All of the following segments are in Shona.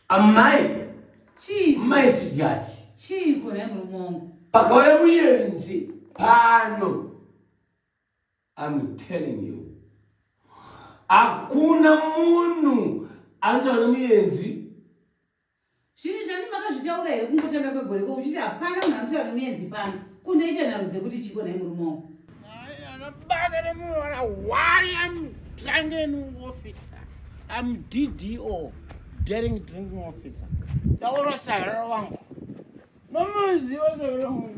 Amai. Chi. Mai sijati. Chi kone Mulungu. Pakauya muyenzi pano. I'm telling you. Hakuna munhu anotaura muyenzi. Zvini zvani makazvitaura here kungotanga kwegore ko uchiti hapana munhu anotaura muyenzi pano. Kundoita nharudze kuti chiko nai Mulungu. Anobasa nemunhu why I'm drinking officer. I'm DDO, daring drinking officer. Taura sara wangu. Nomuziva zvero.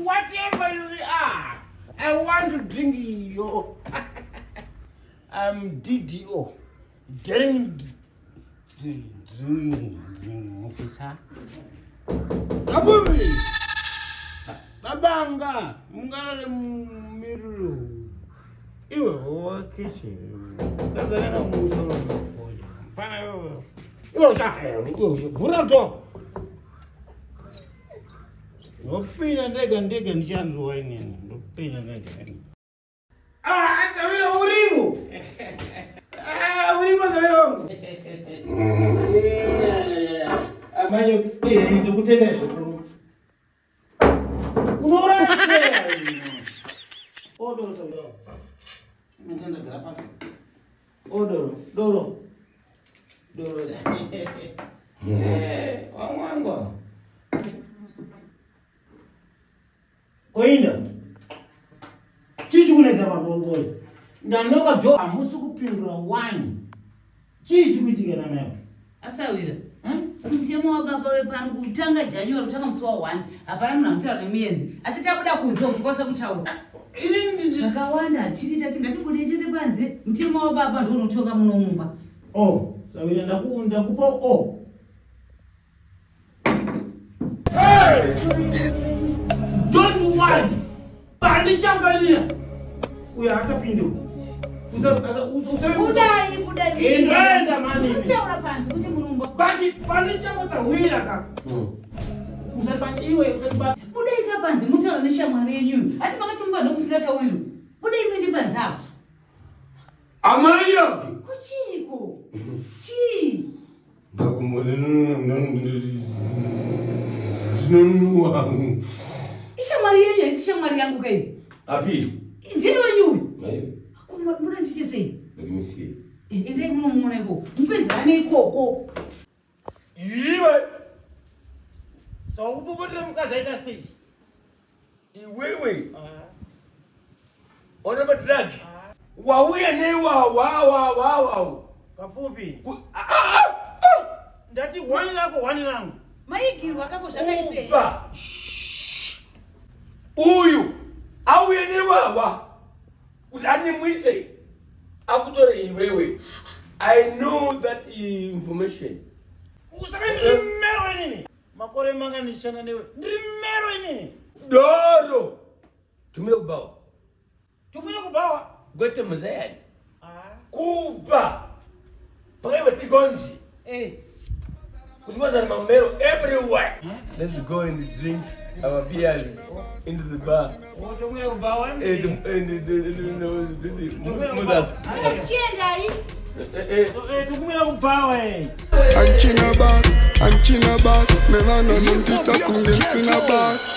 Whatever you are, I want to drink you. I'm DDO, daring drinking officer. Kabumi. Babanga, mungana miru. Iwe wakishi. Kazana musoro mfoja. Fana yo. Iwe shaka. Vura to. Nopina ndega nchanzwa inini. Nopina ndega. Sawira urimu. Urimu sawira. Amayo ndikutenda zvokuru. Unoura kutera. Odoro sawira. Menzanda gara pasi. Doro. Wangu. Koinda. Chichikuneza mabongo. Ndanoka jo amusi kupindura wani. Chichikuitika na nayo. Asawira. Mutemo wababa wepano kutanga January kutanga musi wa 1 hapana munhu anotaura nemuyenzi asi tabuda kunzwa kuti kwasa kutaura. Zvakawanda hatiri tati ngatibude chete panze mutemo wababa ndiwo unotonga munomumba. Sawira ndakupa Don't worry. Bani changanya. Uya asapinde. Budai. Enda mani. Utaura panze kuti mulumba. Bani changa sawira ka. Usabati iwe usabati. Budai ka panze mutaura neshamwari yenyu. Ati makati mumba ndokusingatauriru. Budai mindi panze apo. Amai yoki. Kuchiko. Chi. Ishamwari yenyu isi shamwari yangu kai. Api. Ndiye wenyu. Mayo. Muda ndiche sei? Let me see. Ende munomoneko. Mpedzane ikoko. Iwe. So ububodera mukazaita sei? Iwewe. Ona madrag. Wauya wow. Kafupi. Ndati wani langu. Maigirwa akako zvakaipe. Ufa. Uyu. Auya newawa. Ulani mwise. Akutore iwewe. I know that information. Usaka ndimero nini? Makore manga nishana newe. Ndimero nini? Doro. Tumira kubawa. Gwete mzayadi. Kuva. Pagaiba tigonzi. Kutumaza na mamero everywhere. Let's go and drink our beers into the bar. Tumira kubawa. Mudas. Chiendai. Tukumira kubawa. Anchina bass, me man on tita kungensi na bass.